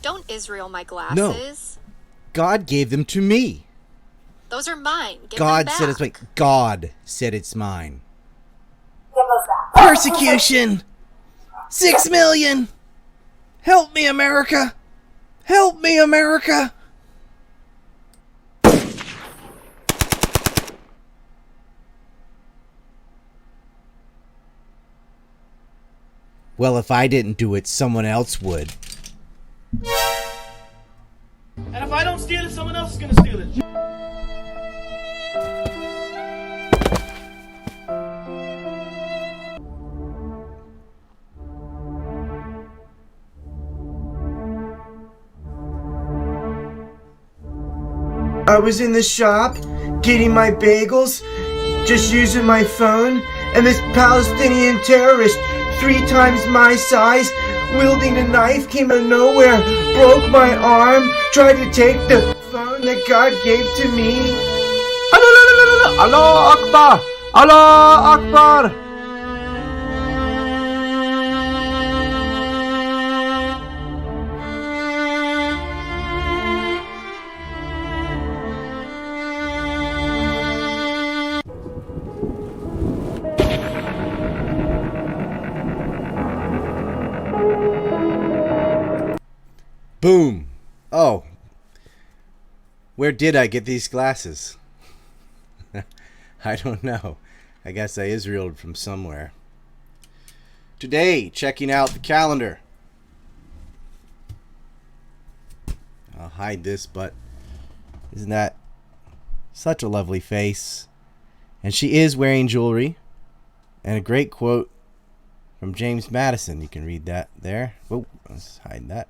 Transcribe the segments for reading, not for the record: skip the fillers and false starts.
Don't Israel my No. glasses. God gave them to me. Those are mine. Give them God back. said it's mine. God said it's mine. Give us that. Persecution! 6 million! Help me, America! Help me, America! Well, if I didn't do it, someone else would. And if I don't steal it, someone else is gonna steal it. I was in the shop, getting my bagels, just using my phone, and this Palestinian terrorist, 3 times my size, wielding a knife, came out of nowhere, broke my arm, tried to take the phone that God gave to me. Allah Akbar! Allah Akbar! Boom. Oh. Where did I get these glasses? I don't know. I guess I Israeled from somewhere. Today, checking out the calendar. I'll hide this, but isn't that such a lovely face? And she is wearing jewelry. And a great quote from James Madison. You can read that there. Oh, let's hide that.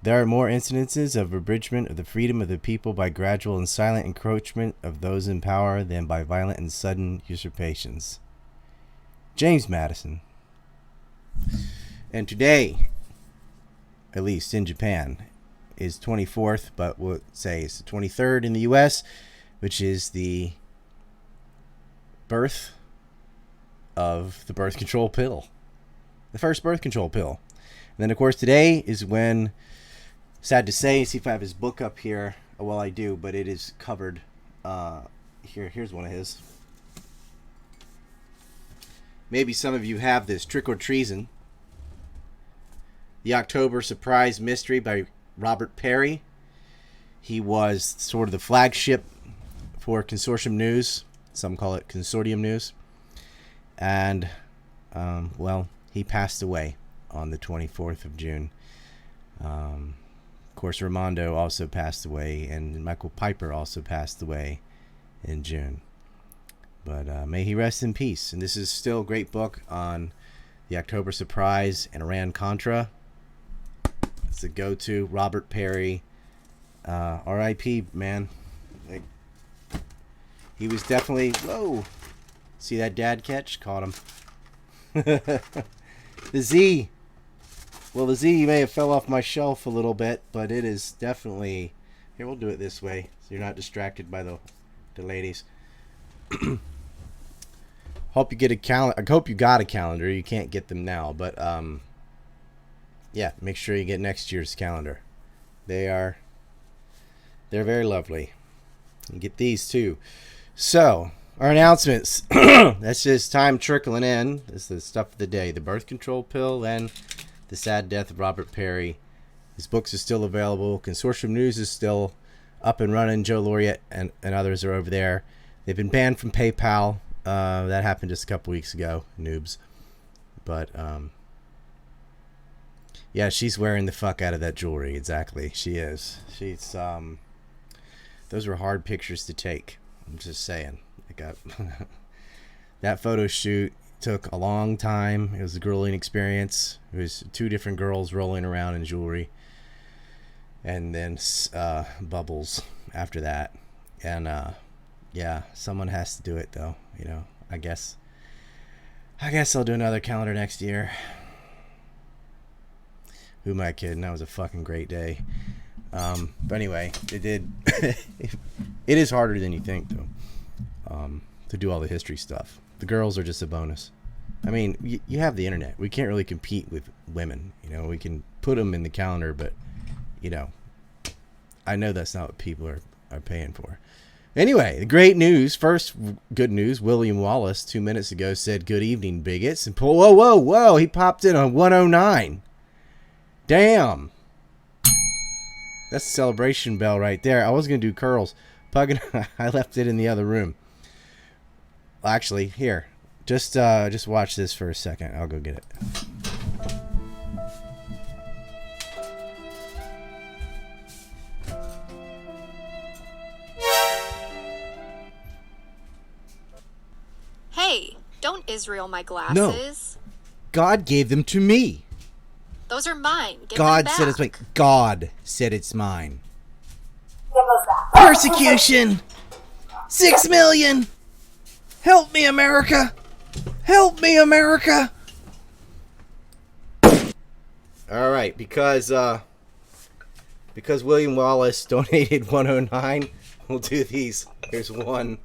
There are more incidences of abridgment of the freedom of the people by gradual and silent encroachment of those in power than by violent and sudden usurpations. James Madison. And today, at least in Japan, is 24th, but we'll say it's the 23rd in the US, which is the birth of the birth control pill. The first birth control pill. And then, of course, today is when... Sad to say, see if I have his book up here. Well, I do, but it is covered. Here's one of his. Maybe some of you have this. Trick or Treason. The October Surprise Mystery by Robert Perry. He was sort of the flagship for Consortium News. Some call it Consortium News. And, well, he passed away on the 24th of June. Of course, Raimondo also passed away, and Michael Piper also passed away in June. But may he rest in peace. And this is still a great book on the October Surprise and Iran-Contra. It's the go-to. Robert Perry. R.I.P., man. Like, he was definitely... Whoa! See that dad catch? Caught him. The Z. Well, the Z may have fell off my shelf a little bit, but it is definitely... Here, we'll do it this way, so you're not distracted by the ladies. Hope you get a calendar. I hope you got a calendar. You can't get them now, but yeah, make sure you get next year's calendar. They're very lovely. You get these too. So, our announcements. That's just time trickling in. This is the stuff of the day. The birth control pill and the sad death of Robert Perry. His books are still available. Consortium News is still up and running. Joe Laureate and others are over there. They've been banned from PayPal. That happened just a couple weeks ago. Noobs. But, yeah, she's wearing the fuck out of that jewelry. Exactly. She is. She's, those were hard pictures to take. I'm just saying. I got that photo shoot took a long time. It was a grueling experience. It was 2 different girls rolling around in jewelry, and then bubbles after that. And yeah, someone has to do it though. You know, I guess I'll do another calendar next year. Who am I kidding? That was a fucking great day. But anyway, it is harder than you think though, to do all the history stuff. The girls are just a bonus. I mean, you have the internet. We can't really compete with women. You know, we can put them in the calendar, but, you know, I know that's not what people are paying for. Anyway, the great news. First, good news. William Wallace 2 minutes ago said, "Good evening, bigots." And whoa. He popped in on 109. Damn. That's a celebration bell right there. I was going to do curls. Pug and I left it in the other room. Actually, here. Just watch this for a second. I'll go get it. Hey, don't Israel my glasses. God gave them to me. Those are mine. Give God them said back. it's mine. God said it's mine. Give us that. Persecution. 6 million. Help me, America. Help me, America. All right, because William Wallace donated 109, we'll do these. Here's 1,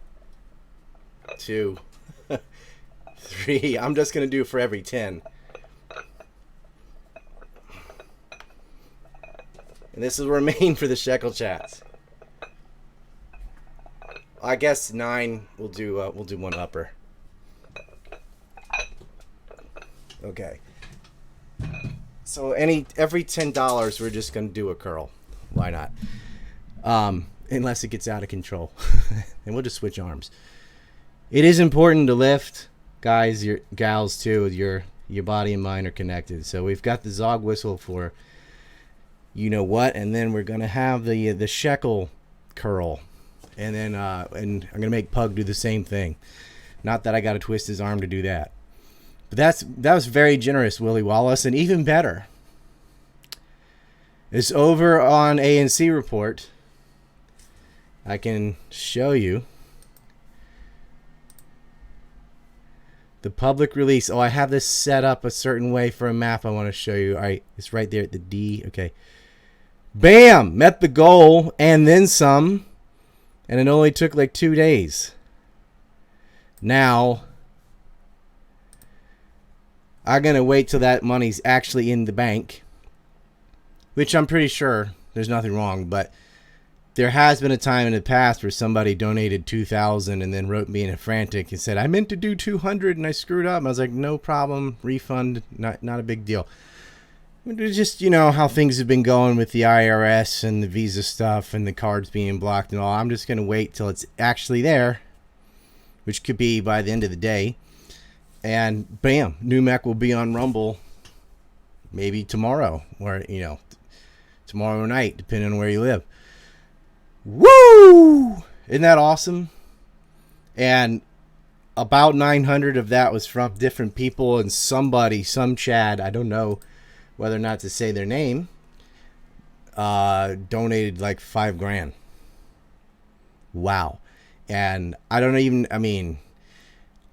2, 3. I'm just going to do for every 10. And this will remain for the Shekelchats. I guess 9. We'll do one upper. Okay. So every $10, we're just gonna do a curl. Why not? Unless it gets out of control, and we'll just switch arms. It is important to lift, guys, your gals too. Your body and mind are connected. So we've got the Zog whistle for you know what, and then we're gonna have the shekel curl, and then and I'm gonna make Pug do the same thing. Not that I got to twist his arm to do that, but that was very generous, Willie Wallace, and even better. It's over on ANC Report. I can show you the public release. Oh, I have this set up a certain way for a map I want to show you. All right, it's right there at the D. Okay. Bam! Met the goal and then some. And it only took like 2 days. Now, I'm going to wait till that money's actually in the bank. Which I'm pretty sure there's nothing wrong. But there has been a time in the past where somebody donated $2,000 and then wrote me in a frantic and said, I meant to do $200 and I screwed up. I was like, no problem. Refund. Not a big deal. Just, you know, how things have been going with the IRS and the Visa stuff and the cards being blocked and all. I'm just going to wait till it's actually there, which could be by the end of the day. And bam, New Mech will be on Rumble maybe tomorrow or, you know, tomorrow night, depending on where you live. Woo! Isn't that awesome? And about 900 of that was from different people, and some Chad, I don't know whether or not to say their name, donated like $5,000. Wow. And I don't even, I mean,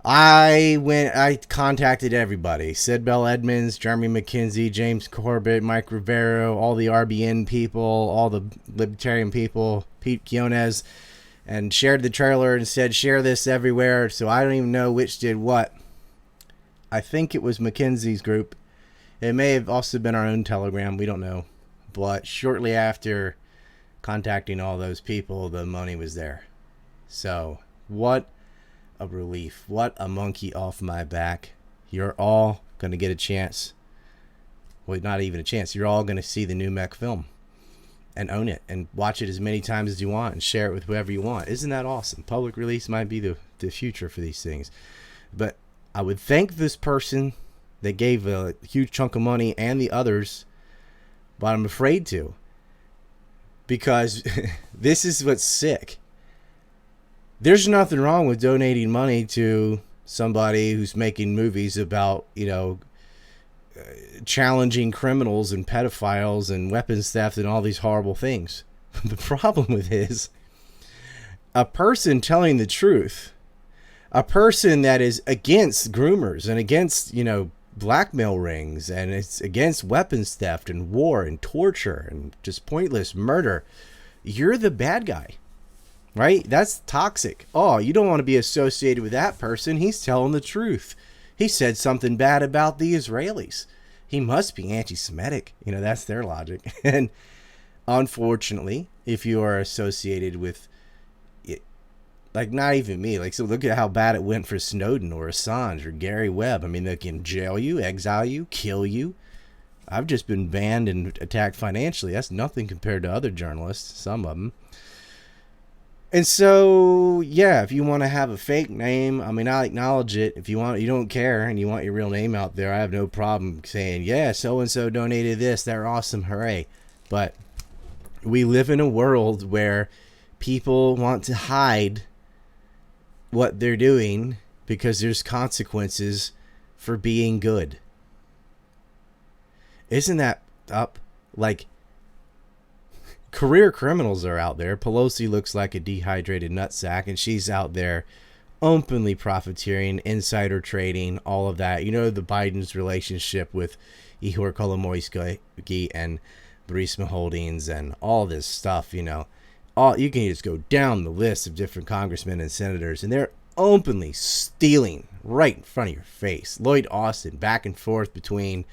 I contacted everybody. Sid Bell Edmonds, Jeremy McKenzie, James Corbett, Mike Rivero, all the RBN people, all the libertarian people, Pete Quiones, and shared the trailer and said, share this everywhere. So I don't even know which did what. I think it was McKenzie's group. It may have also been our own Telegram. We don't know. But shortly after contacting all those people, the money was there. So what a relief. What a monkey off my back. You're all going to get a chance. Well, not even a chance. You're all going to see the New Mech film and own it and watch it as many times as you want and share it with whoever you want. Isn't that awesome? Public release might be the future for these things. But I would thank this person that gave a huge chunk of money and the others, but I'm afraid to, because this is what's sick. There's nothing wrong with donating money to somebody who's making movies about, you know, challenging criminals and pedophiles and weapons theft and all these horrible things. The problem with it is a person telling the truth, a person that is against groomers and against, you know, blackmail rings, and it's against weapons theft and war and torture and just pointless murder. You're the bad guy, right? That's toxic. Oh, you don't want to be associated with that person. He's telling the truth. He said something bad about the Israelis. he must be anti-Semitic. You know, that's their logic. And unfortunately, if you are associated with it, like not even me, like, so look at how bad it went for Snowden or Assange or Gary Webb. I mean, they can jail you, exile you, kill you. I've just been banned and attacked financially. That's nothing compared to other journalists, some of them. And so, yeah, if you want to have a fake name, I mean, I'll acknowledge it. If you want, you don't care and you want your real name out there, I have no problem saying, yeah, so-and-so donated this. They're awesome. Hooray. But we live in a world where people want to hide what they're doing because there's consequences for being good. Isn't that up? Like, career criminals are out there. Pelosi looks like a dehydrated nutsack, and she's out there openly profiteering, insider trading, all of that. You know, the Biden's relationship with Ihor Kolomoisky and Burisma Holdings and all this stuff, you know. You can just go down the list of different congressmen and senators, and they're openly stealing right in front of your face. Lloyd Austin, back and forth between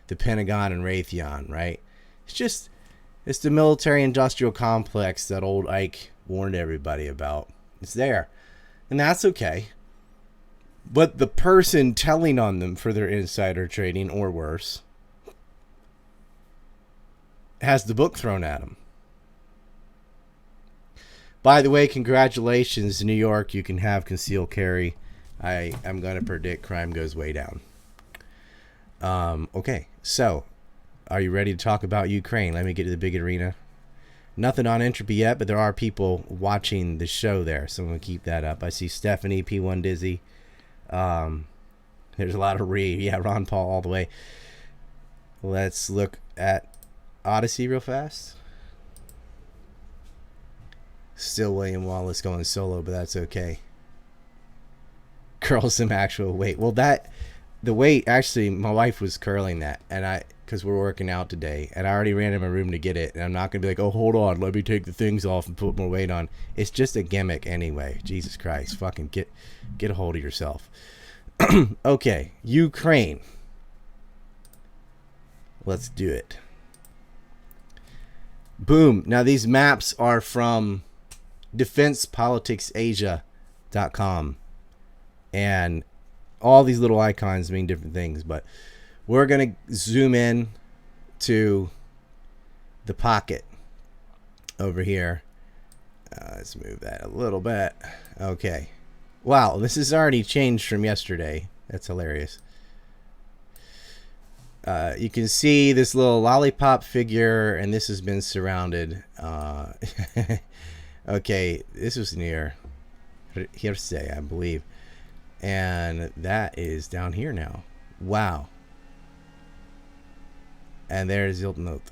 the Pentagon and Raytheon, right? It's the military-industrial complex that old Ike warned everybody about. It's there. And that's okay. But the person telling on them for their insider trading, or worse, has the book thrown at them. By the way, congratulations, New York. You can have concealed carry. I'm going to predict crime goes way down. Okay, so are you ready to talk about Ukraine? Let me get to the big arena. Nothing on Entropy yet, but there are people watching the show there, so I'm going to keep that up. I see Stephanie, P1 Dizzy. There's a lot of Yeah, Ron Paul all the way. Let's look at Odysee real fast. Still William Wallace going solo, but that's okay. Curl some actual weight. Well, the weight, actually, my wife was curling that, and because we're working out today, and I already ran in my room to get it, and I'm not going to be like, oh, hold on, let me take the things off and put more weight on. It's just a gimmick anyway. Jesus Christ, fucking get a hold of yourself. Okay, Ukraine. Let's do it. Boom. Now, these maps are from defensepoliticsasia.com, and all these little icons mean different things, but we're going to zoom in to the pocket over here. Let's move that a little bit. Okay. Wow, this has already changed from yesterday. That's hilarious. You can see this little lollipop figure, and this has been surrounded. Okay, this was near Hersey, I believe. And that is down here now. Wow. And there's Ziltnoth.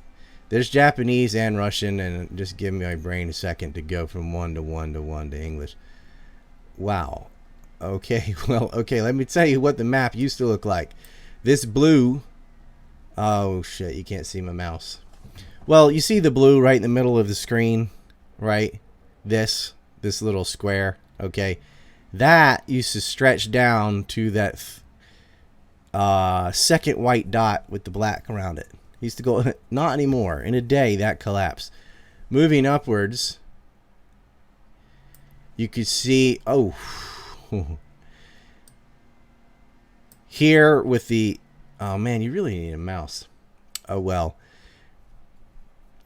There's Japanese and Russian, and just give me my brain a second to go from one to English. Wow. Okay, well, okay, let me tell you what the map used to look like. This blue... Oh, shit, you can't see my mouse. Well, you see the blue right in the middle of the screen, right? This little square, okay? That used to stretch down to that second white dot with the black around it. Used to go, not anymore. In a day, that collapsed. Moving upwards, you could see, oh, here with the, oh man, you really need a mouse. Oh well.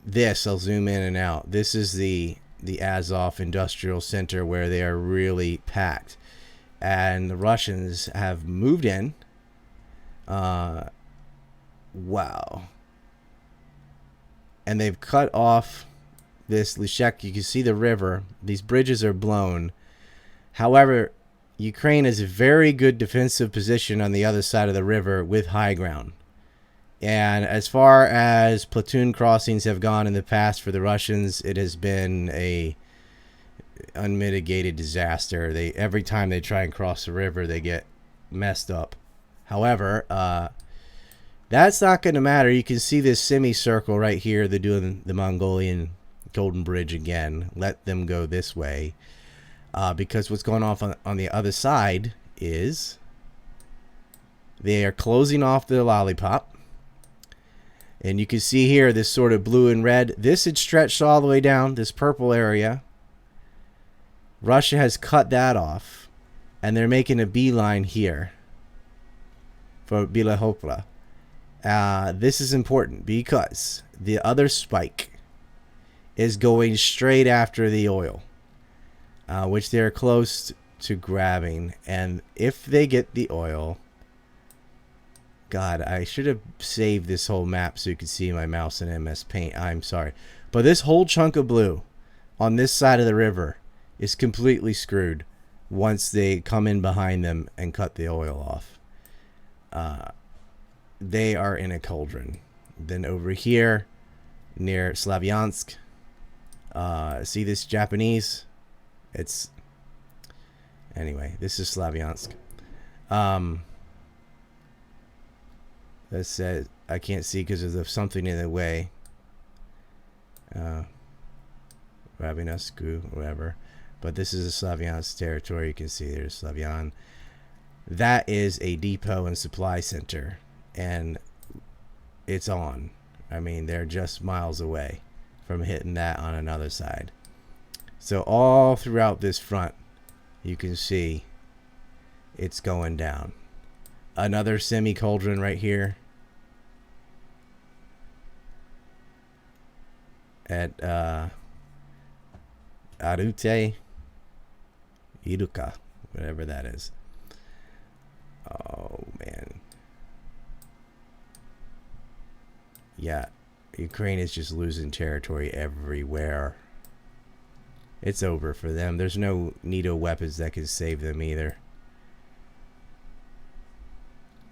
This, I'll zoom in and out. This is the Azov Industrial Center where they are really packed. And the Russians have moved in. Wow. And they've cut off this Lishek. You can see the river. These bridges are blown. However, Ukraine has a very good defensive position on the other side of the river with high ground. And as far as platoon crossings have gone in the past for the Russians, it has been a unmitigated disaster. Every time they try and cross the river, they get messed up. However, that's not going to matter. You can see this semicircle right here. They're doing the Mongolian Golden Bridge again. Let them go this way. Because what's going on the other side is they are closing off the lollipop. And you can see here this sort of blue and red. This had stretched all the way down, this purple area. Russia has cut that off. And they're making a beeline here for Bilahopla. This is important because the other spike is going straight after the oil, which they're close to grabbing. And if they get the oil... God, I should have saved this whole map so you could see my mouse in MS Paint. I'm sorry. But this whole chunk of blue on this side of the river is completely screwed once they come in behind them and cut the oil off. They are in a cauldron. Then over here near Slavyansk, see this Japanese? It's... Anyway, this is Slavyansk. That says I can't see because there's something in the way. Rabinescu, whatever. But this is a Slavyansk territory. You can see there's Slavyan. That is a depot and supply center. And it's on. I mean, they're just miles away from hitting that on another side. So all throughout this front, you can see it's going down. Another semi-cauldron right here at Arute Iruka, whatever that is. Oh, man. Yeah, Ukraine is just losing territory everywhere. It's over for them. There's no NATO weapons that can save them either.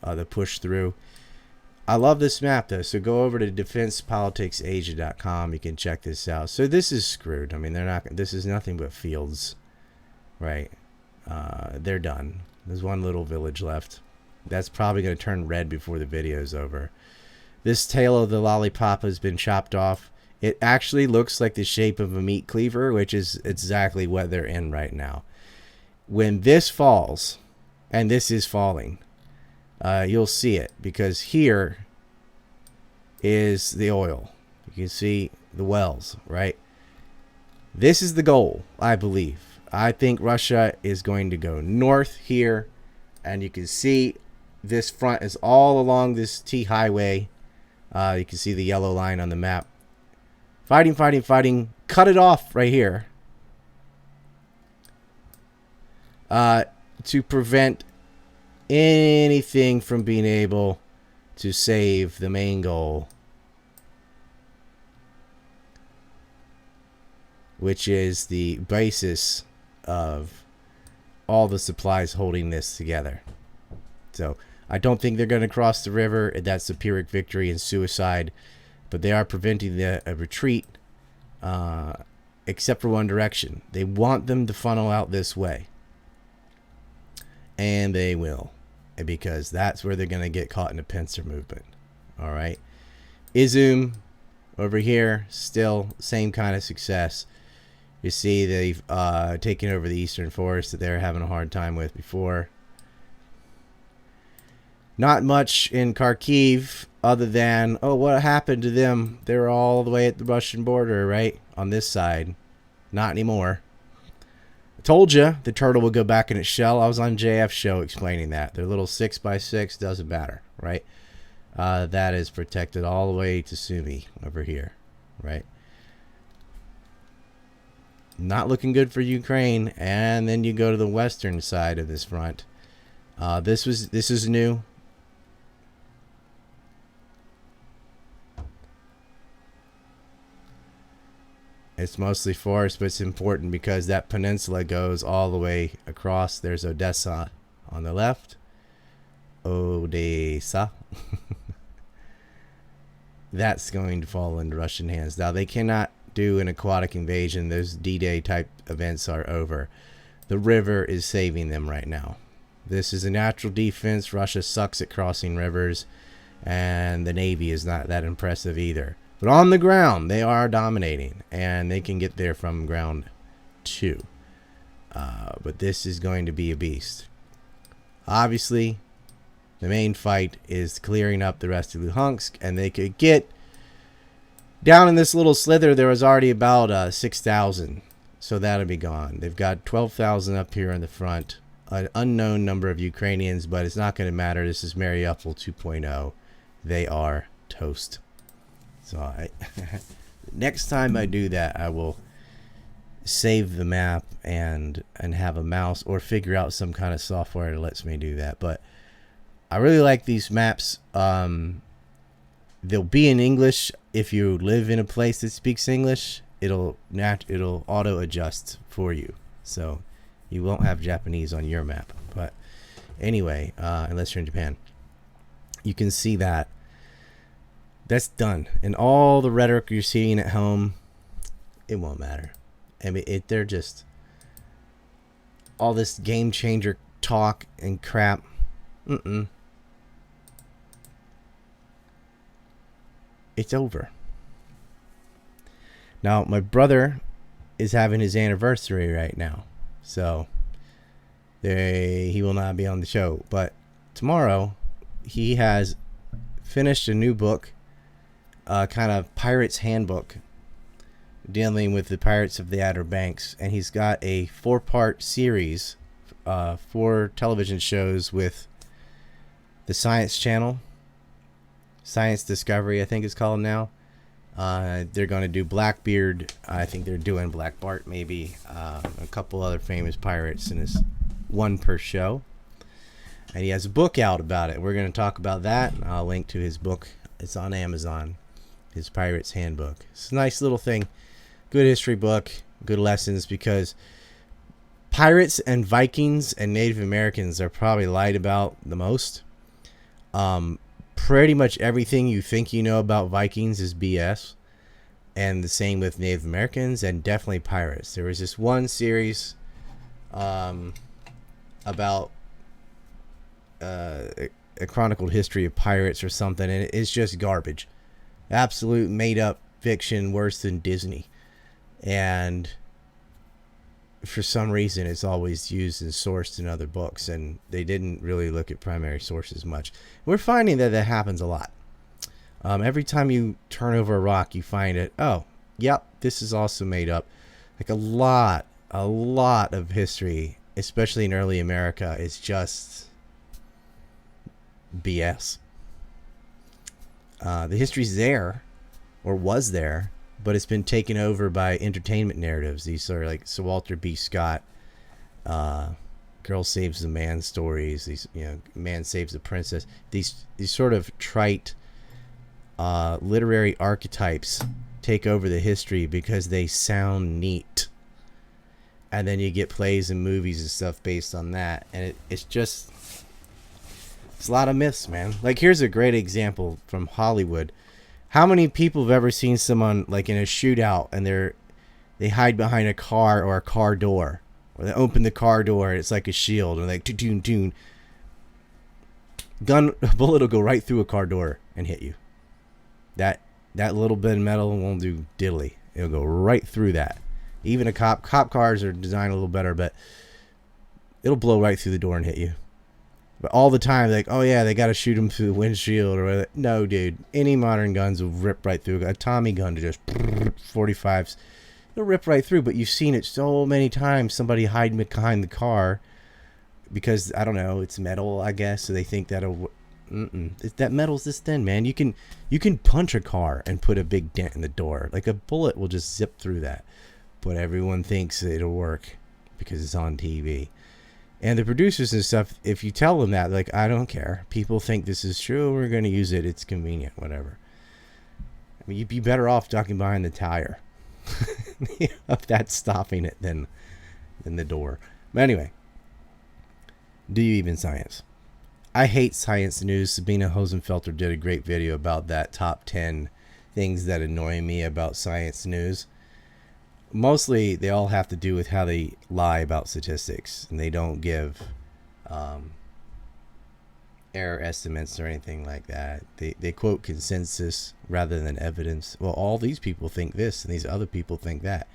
The push through. I love this map though, so go over to defensepoliticsasia.com. You can check this out. So this is screwed. I mean, they're not. This is nothing but fields, right? They're done. There's one little village left. That's probably going to turn red before the video's over. This tail of the lollipop has been chopped off. It actually looks like the shape of a meat cleaver, which is exactly what they're in right now. When this falls, and this is falling, you'll see it because here is the oil. You can see the wells, right? This is the goal, I believe. I think Russia is going to go north here, and you can see this front is all along this T highway. You can see the yellow line on the map. Fighting, fighting, fighting. Cut it off right here to prevent anything from being able to save the main goal, which is the basis of all the supplies holding this together. So I don't think they're going to cross the river. That's a Pyrrhic victory and suicide, but they are preventing a retreat, except for one direction. They want them to funnel out this way, and they will, because that's where they're going to get caught in a pincer movement. All right. Izum over here, still same kind of success. You see they've taken over the eastern forest that they were having a hard time with before. Not much in Kharkiv other than, oh, what happened to them? They were all the way at the Russian border, right? On this side. Not anymore. I told you the turtle would go back in its shell. I was on JF's show explaining that. Their little 6x6 doesn't matter, right? That is protected all the way to Sumy over here, right? Not looking good for Ukraine. And then you go to the western side of this front. This is new. It's mostly forest, but it's important because that peninsula goes all the way across. There's Odessa on the left. Odessa. That's going to fall into Russian hands. Now, they cannot do an aquatic invasion. Those D-Day type events are over. The river is saving them right now. This is a natural defense. Russia sucks at crossing rivers, and the Navy is not that impressive either. But on the ground, they are dominating, and they can get there from ground too. But this is going to be a beast. Obviously, The main fight is clearing up the rest of Luhansk, and they could get down in this little slither. There was already about 6,000, so that'll be gone. They've got 12,000 up here in the front, an unknown number of Ukrainians, but it's not going to matter. This is Mariupol 2.0. They are toast. So next time I do that, I will save the map and have a mouse or figure out some kind of software that lets me do that. But I really like these maps. They'll be in English. If you live in a place that speaks English, it'll auto adjust for you, so you won't have Japanese on your map. But anyway, unless you're in Japan, you can see that that's done. And all the rhetoric you're seeing at home, it won't matter. I mean, they're just all this game changer talk and crap. It's over. Now, my brother is having his anniversary right now, so he will not be on the show. But tomorrow, he has finished a new book, kind of Pirate's Handbook, dealing with the pirates of the Outer Banks, and he's got a 4-part series, 4 television shows with the Science Channel, Science Discovery, I think it's called now. They're going to do Blackbeard. I think they're doing Black Bart, maybe a couple other famous pirates, and it's 1 per show. And he has a book out about it. We're going to talk about that. I'll link to his book. It's on Amazon, his Pirate's Handbook. It's a nice little thing. Good history book, good lessons, because pirates and Vikings and Native Americans are probably lied about the most. Pretty much everything you think you know about Vikings is BS, and the same with Native Americans and definitely pirates. There was this one series about a chronicled history of pirates or something, and it's just garbage, absolute made up fiction, worse than Disney. And for some reason it's always used and sourced in other books, and they didn't really look at primary sources much. We're finding that happens a lot. Every time you turn over a rock, you find it, oh yep, this is also made up. Like a lot of history, especially in early America, is just BS. The history's there, or was there, but it's been taken over by entertainment narratives. These are like Sir Walter B. Scott, girl saves the man stories. These, man saves the princess. These sort of trite literary archetypes take over the history because they sound neat, and then you get plays and movies and stuff based on that, and it's a lot of myths, man. Like, here's a great example from Hollywood. How many people have ever seen someone like in a shootout and they hide behind a car or a car door, or they open the car door and it's like a shield, and like toon, a bullet will go right through a car door and hit you. That little bit of metal won't do diddly. It'll go right through that. Even cop cars are designed a little better, but it'll blow right through the door and hit you. But all the time, like, oh yeah, they got to shoot them through the windshield or whatever. No, dude. Any modern guns will rip right through. A Tommy gun to just 45s, it'll rip right through. But you've seen it so many times. Somebody hiding behind the car because, I don't know, it's metal, I guess. So they think that'll. That metal's this thin, man. You can punch a car and put a big dent in the door. Like a bullet will just zip through that. But everyone thinks it'll work because it's on TV. And the producers and stuff, if you tell them that, like, I don't care. People think this is true. We're going to use it. It's convenient. Whatever. I mean, you'd be better off ducking behind the tire of that stopping it than the door. But anyway, do you even science? I hate science news. Sabina Hosenfelter did a great video about that, top 10 things that annoy me about science news. Mostly, they all have to do with how they lie about statistics, and they don't give error estimates or anything like that. They quote consensus rather than evidence. Well, all these people think this, and these other people think that.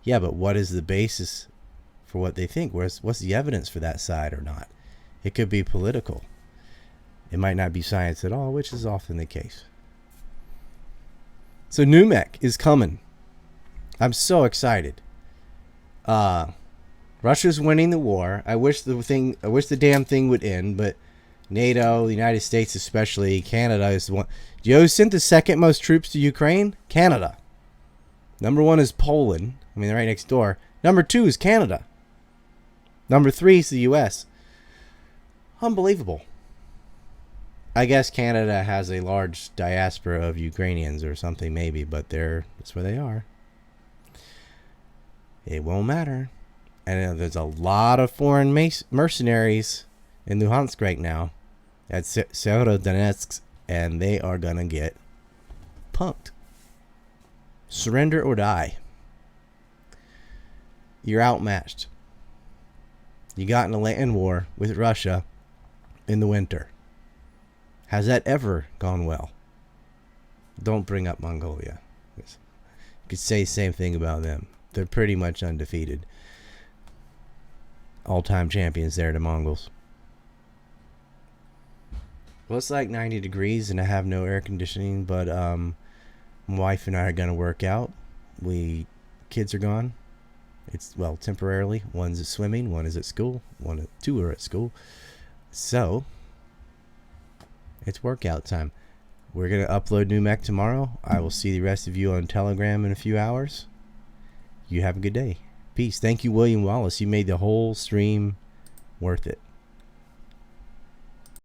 Yeah, but what is the basis for what they think? What's the evidence for that side or not? It could be political. it might not be science at all, which is often the case. So NUMEC is coming. I'm so excited. Russia's winning the war. I wish the damn thing would end, but NATO, the United States especially, Canada is the one. Do you know who sent the second most troops to Ukraine? Canada. Number 1 is Poland. I mean, they're right next door. Number 2 is Canada. Number 3 is the U.S. Unbelievable. I guess Canada has a large diaspora of Ukrainians or something maybe, but that's where they are. It won't matter. And there's a lot of foreign mercenaries in Luhansk right now at Severodonetsk, and they are going to get punked. Surrender or die. You're outmatched. You got in a land war with Russia in the winter. Has that ever gone well? Don't bring up Mongolia. You could say the same thing about them. They're pretty much undefeated. All-time champions there, the Mongols. Well, it's like 90 degrees and I have no air conditioning, but my wife and I are going to work out. Kids are gone. It's, well, temporarily. One's at swimming, one is at school, two are at school. So, it's workout time. We're going to upload NUMEC tomorrow. I will see the rest of you on Telegram in a few hours. You have a good day. Peace. Thank you, William Wallace. You made the whole stream worth it.